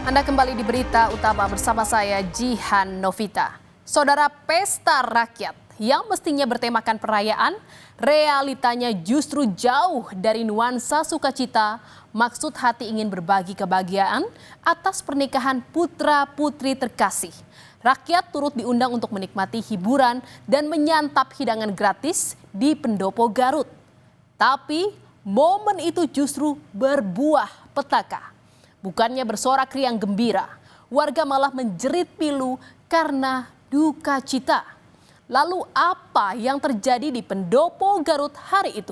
Anda kembali di Berita Utama bersama saya Jihan Novita. Saudara, pesta rakyat yang mestinya bertemakan perayaan, realitanya justru jauh dari nuansa sukacita, maksud hati ingin berbagi kebahagiaan atas pernikahan putra-putri terkasih. Rakyat turut diundang untuk menikmati hiburan dan menyantap hidangan gratis di Pendopo Garut. Tapi momen itu justru berbuah petaka. Bukannya bersorak riang gembira, warga malah menjerit pilu karena duka cita. Lalu apa yang terjadi di Pendopo Garut hari itu?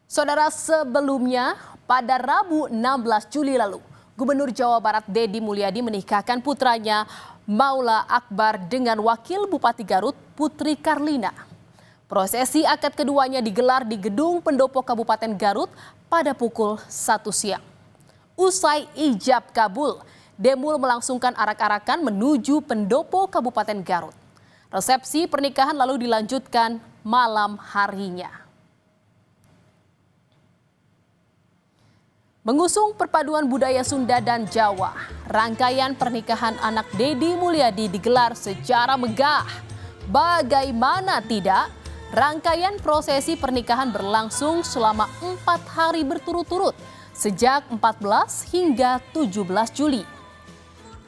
Saudara, sebelumnya pada Rabu 16 Juli lalu, Gubernur Jawa Barat Deddy Mulyadi menikahkan putranya Maula Akbar dengan Wakil Bupati Garut Putri Karlina. Prosesi akad keduanya digelar di Gedung Pendopo Kabupaten Garut pada pukul 1 siang. Usai ijab kabul, Demul melangsungkan arak-arakan menuju Pendopo Kabupaten Garut. Resepsi pernikahan lalu dilanjutkan malam harinya. Mengusung perpaduan budaya Sunda dan Jawa, rangkaian pernikahan anak Deddy Mulyadi digelar secara megah. Bagaimana tidak? Rangkaian prosesi pernikahan berlangsung selama 4 hari berturut-turut sejak 14 hingga 17 Juli.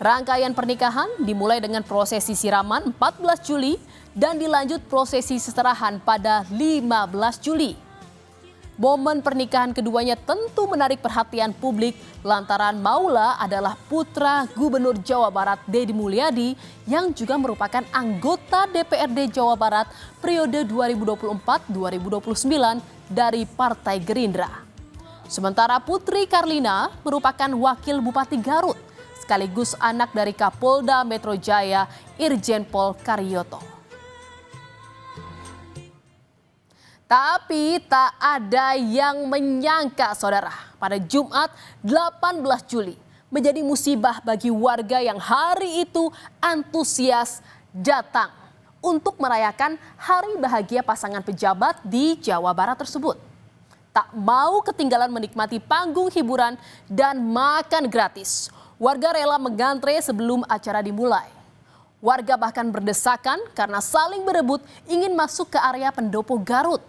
Rangkaian pernikahan dimulai dengan prosesi siraman 14 Juli dan dilanjut prosesi seserahan pada 15 Juli. Momen pernikahan keduanya tentu menarik perhatian publik lantaran Maula adalah putra Gubernur Jawa Barat Deddy Mulyadi yang juga merupakan anggota DPRD Jawa Barat periode 2024-2029 dari Partai Gerindra. Sementara Putri Karlina merupakan Wakil Bupati Garut sekaligus anak dari Kapolda Metro Jaya Irjen Pol Karyoto. Tapi tak ada yang menyangka, saudara, pada Jumat 18 Juli menjadi musibah bagi warga yang hari itu antusias datang untuk merayakan hari bahagia pasangan pejabat di Jawa Barat tersebut. Tak mau ketinggalan menikmati panggung hiburan dan makan gratis. Warga rela mengantre sebelum acara dimulai. Warga bahkan berdesakan karena saling berebut ingin masuk ke area Pendopo Garut.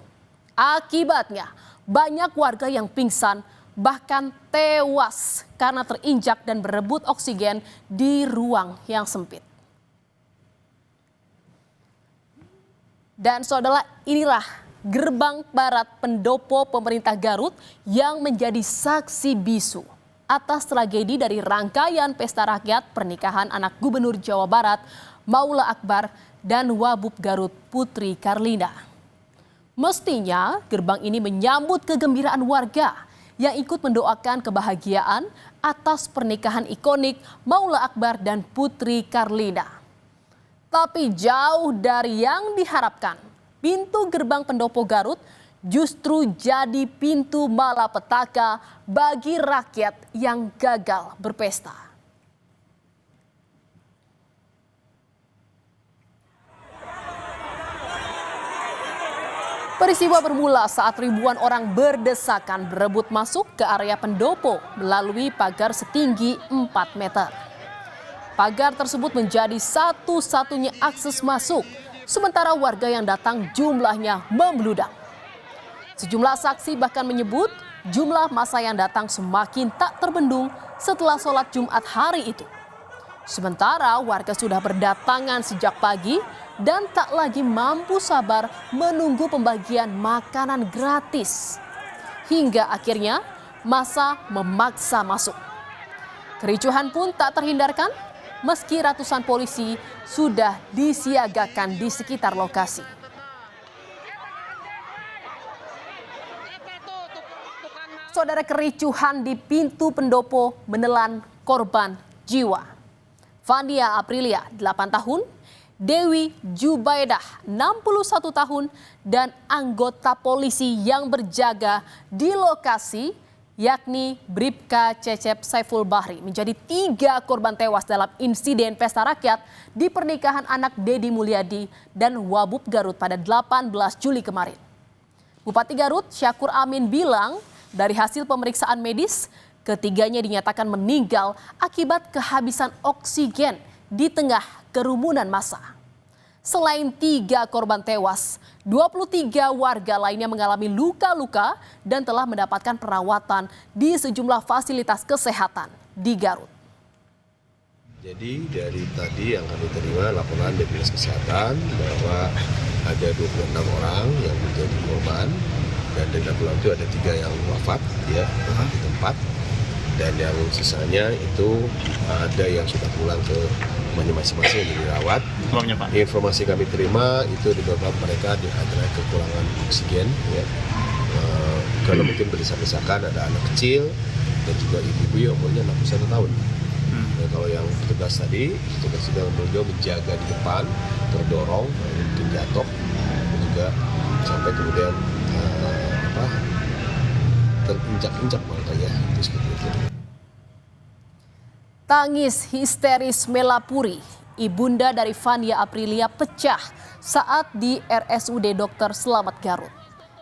Akibatnya, banyak warga yang pingsan bahkan tewas karena terinjak dan berebut oksigen di ruang yang sempit. Dan saudara, inilah gerbang barat Pendopo pemerintah Garut yang menjadi saksi bisu atas tragedi dari rangkaian pesta rakyat pernikahan anak Gubernur Jawa Barat Maula Akbar dan Wabub Garut Putri Karlina. Mestinya gerbang ini menyambut kegembiraan warga yang ikut mendoakan kebahagiaan atas pernikahan ikonik Maula Akbar dan Putri Karlina. Tapi jauh dari yang diharapkan, pintu gerbang Pendopo Garut justru jadi pintu malapetaka bagi rakyat yang gagal berpesta. Peristiwa bermula saat ribuan orang berdesakan berebut masuk ke area pendopo melalui pagar setinggi 4 meter. Pagar tersebut menjadi satu-satunya akses masuk, sementara warga yang datang jumlahnya membludak. Sejumlah saksi bahkan menyebut jumlah massa yang datang semakin tak terbendung setelah sholat Jumat hari itu. Sementara warga sudah berdatangan sejak pagi dan tak lagi mampu sabar menunggu pembagian makanan gratis. Hingga akhirnya massa memaksa masuk. Kericuhan pun tak terhindarkan meski ratusan polisi sudah disiagakan di sekitar lokasi. Saudara, kericuhan di pintu pendopo menelan korban jiwa. Fania Aprilia, 8 tahun, Dewi Jubaidah, 61 tahun, dan anggota polisi yang berjaga di lokasi, yakni Bribka Cecep Saiful Bahri, menjadi 3 korban tewas dalam insiden pesta rakyat di pernikahan anak Deddy Mulyadi dan Wabub Garut pada 18 Juli kemarin. Bupati Garut, Syakur Amin bilang, dari hasil pemeriksaan medis, Ketiganya dinyatakan meninggal akibat kehabisan oksigen di tengah kerumunan massa. Selain 3 korban tewas, 23 warga lainnya mengalami luka-luka dan telah mendapatkan perawatan di sejumlah fasilitas kesehatan di Garut. Jadi dari tadi yang kami terima laporan dari Dinas Kesehatan bahwa ada 26 orang yang menjadi korban, dan dari laporan itu ada 3 yang wafat ya di tempat, dan yang sisanya itu ada yang sudah pulang ke rumahnya masing-masing yang dirawat. Informasi kami terima itu disebabkan mereka ada kekurangan oksigen ya. Karena mungkin berdesak-desakan, ada anak kecil dan juga ibu-ibu yang umurnya 61 tahun. Nah, kalau yang petugas sudah beliau menjaga di depan, terdorong, mungkin jatuh, dan juga sampai kemudian terinjak-injak makanya itu seperti itu. Tangis histeris Melapuri, ibunda dari Fania Aprilia, pecah saat di RSUD Dr. Slamet Garut.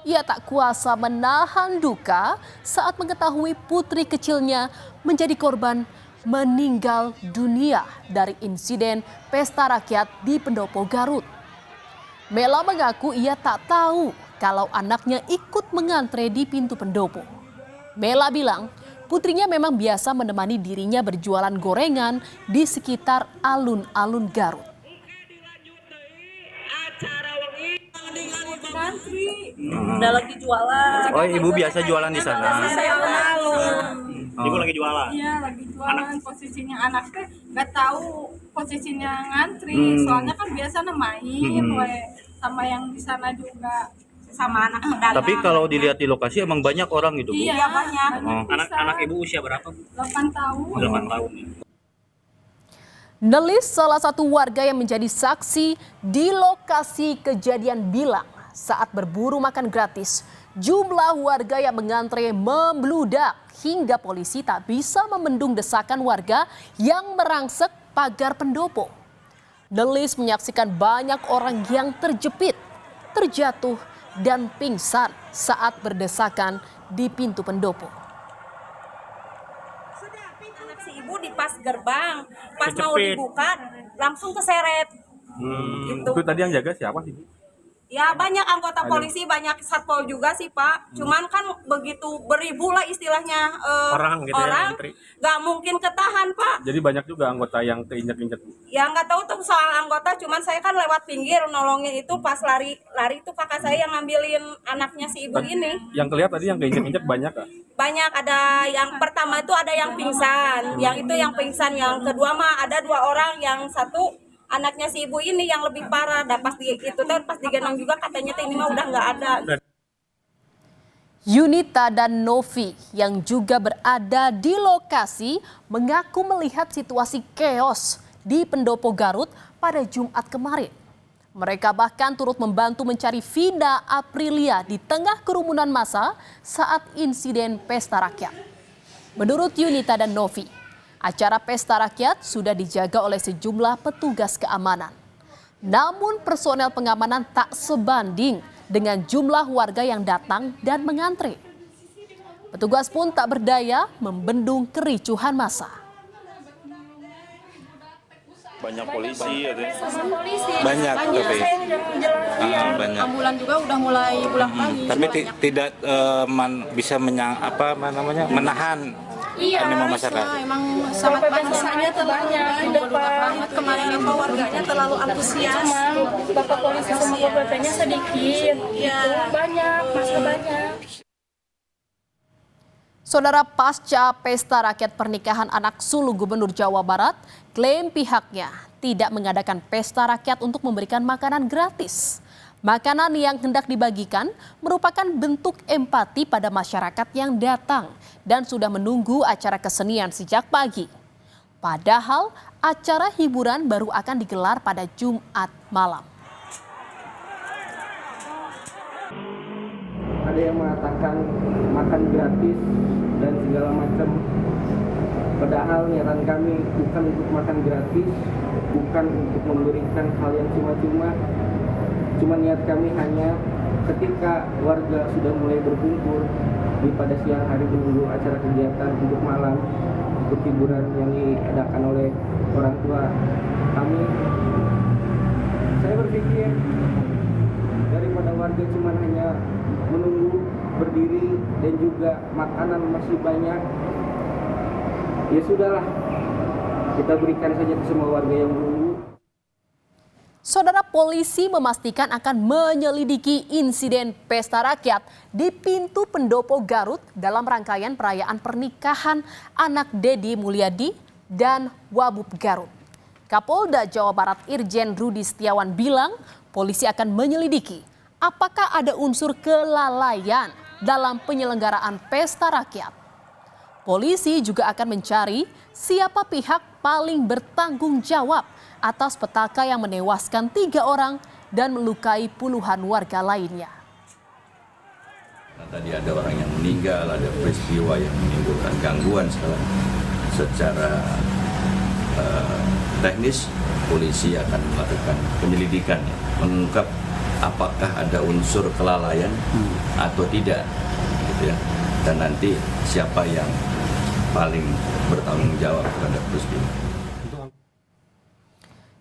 Ia tak kuasa menahan duka saat mengetahui putri kecilnya menjadi korban meninggal dunia dari insiden pesta rakyat di Pendopo Garut. Mela mengaku ia tak tahu kalau anaknya ikut mengantre di pintu pendopo. Mela bilang putrinya memang biasa menemani dirinya berjualan gorengan di sekitar alun-alun Garut. Udah lagi jualan. Oh, ibu biasa jualan di sana. Saya malu. Ibu lagi jualan. Iya, lagi jualan. Posisinya anaknya nggak tahu posisinya ngantri. Soalnya kan biasa main sama yang di sana juga, sama anak pedagang. Tapi kalau dilihat di lokasi emang banyak orang gitu, Bu? Iya, banyak. Anak ibu usia berapa, Bu? 8 tahun. 8 tahun ya. Nelis, salah satu warga yang menjadi saksi di lokasi kejadian, bilang saat berburu makan gratis, jumlah warga yang mengantre membludak hingga polisi tak bisa membendung desakan warga yang merangsek pagar pendopo. Nelis menyaksikan banyak orang yang terjepit, terjatuh, dan pingsan saat berdesakan di pintu pendopo. Anak si ibu di pas gerbang, pas mau dibuka langsung keseret. Itu tadi yang jaga siapa sih? Ya banyak anggota polisi, banyak satpol juga sih Pak. Cuman kan begitu beribu lah istilahnya Orang gitu ya, antri. Nggak mungkin ketahan Pak. Jadi banyak juga anggota yang keinjak-injak. Ya nggak tahu tuh soal anggota, cuman saya kan lewat pinggir nolongin itu, pas lari itu kakak saya yang ngambilin anaknya si ibu ini. Yang kelihatan tadi yang keinjak-injak banyak kah? Banyak, ada yang pertama itu ada yang pingsan, yang pingsan, yang kedua mah ada 2 orang, yang satu anaknya si ibu ini yang lebih parah. Dan pas digendong juga katanya ini mah udah nggak ada. Yunita dan Novi yang juga berada di lokasi mengaku melihat situasi keos di Pendopo Garut pada Jumat kemarin. Mereka bahkan turut membantu mencari Vina Aprilia di tengah kerumunan massa saat insiden pesta rakyat. Menurut Yunita dan Novi, acara pesta rakyat sudah dijaga oleh sejumlah petugas keamanan. Namun personel pengamanan tak sebanding dengan jumlah warga yang datang dan mengantre. Petugas pun tak berdaya membendung kericuhan massa. Banyak polisi ya, Banyak, tapi banyak. Ambulan juga udah mulai pulang pagi. tapi tidak bisa menahan animo masyarakat. Emang sangat banyak, banyak banget kemarin itu warganya terlalu antusias. Bapak polisi sama BPP-nya sedikit, Ya. banyak, masa banyak. Saudara, pasca pesta rakyat pernikahan anak sulung Gubernur Jawa Barat, klaim pihaknya tidak mengadakan pesta rakyat untuk memberikan makanan gratis. Makanan yang hendak dibagikan merupakan bentuk empati pada masyarakat yang datang dan sudah menunggu acara kesenian sejak pagi. Padahal acara hiburan baru akan digelar pada Jumat malam. Ada yang mengatakan makan gratis dan segala macam. Padahal niatan kami bukan untuk makan gratis, bukan untuk memberikan hal yang cuma-cuma. Cuma niat kami hanya ketika warga sudah mulai berkumpul, pada siang hari menunggu acara kegiatan untuk malam, untuk hiburan yang diadakan oleh orang tua kami. Saya berpikir daripada warga cuma hanya menunggu berdiri dan juga makanan masih banyak, ya sudahlah, kita berikan saja ke semua warga yang menunggu. Saudara, polisi memastikan akan menyelidiki insiden pesta rakyat di pintu pendopo Garut dalam rangkaian perayaan pernikahan anak Dedi Mulyadi dan Wabub Garut. Kapolda Jawa Barat Irjen Rudi Setiawan bilang polisi akan menyelidiki apakah ada unsur kelalaian dalam penyelenggaraan pesta rakyat. Polisi juga akan mencari siapa pihak paling bertanggung jawab atas petaka yang menewaskan 3 orang dan melukai puluhan warga lainnya. Nah, tadi ada orang yang meninggal, ada peristiwa yang menimbulkan gangguan secara teknis. Polisi akan melakukan penyelidikan, mengungkap apakah ada unsur kelalaian atau tidak, gitu ya. Dan nanti siapa yang paling bertanggung jawab terhadap peristiwa.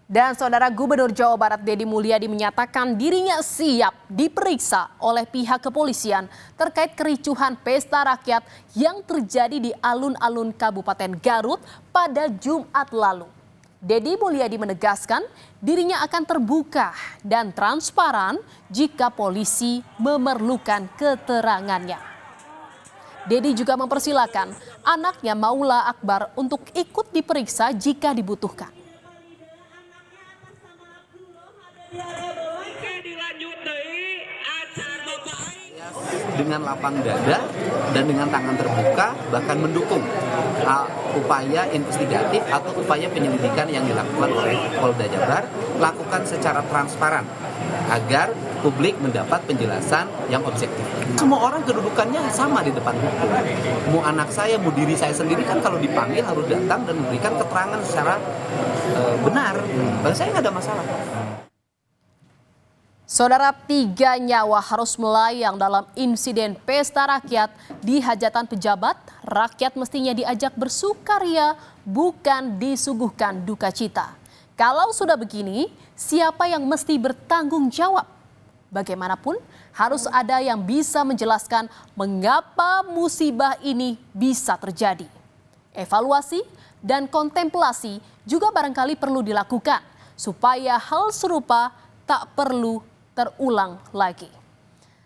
Dan Saudara, Gubernur Jawa Barat Dedi Mulyadi menyatakan dirinya siap diperiksa oleh pihak kepolisian terkait kericuhan pesta rakyat yang terjadi di alun-alun Kabupaten Garut pada Jumat lalu. Dedi Mulyadi menegaskan dirinya akan terbuka dan transparan jika polisi memerlukan keterangannya. Dedi juga mempersilahkan anaknya Maula Akbar untuk ikut diperiksa jika dibutuhkan. Dengan lapang dada dan dengan tangan terbuka, bahkan mendukung upaya investigatif atau upaya penyelidikan yang dilakukan oleh Polda Jawa Barat, lakukan secara transparan agar publik mendapat penjelasan yang objektif. Semua orang kedudukannya sama di depan hukum. Mau anak saya, mau diri saya sendiri kan kalau dipanggil harus datang dan memberikan keterangan secara benar. Bagi saya nggak ada masalah. Saudara, 3 nyawa harus melayang dalam insiden pesta rakyat di hajatan pejabat. Rakyat mestinya diajak bersukaria, bukan disuguhkan duka cita. Kalau sudah begini, siapa yang mesti bertanggung jawab? Bagaimanapun, harus ada yang bisa menjelaskan mengapa musibah ini bisa terjadi. Evaluasi dan kontemplasi juga barangkali perlu dilakukan supaya hal serupa tak perlu terulang lagi.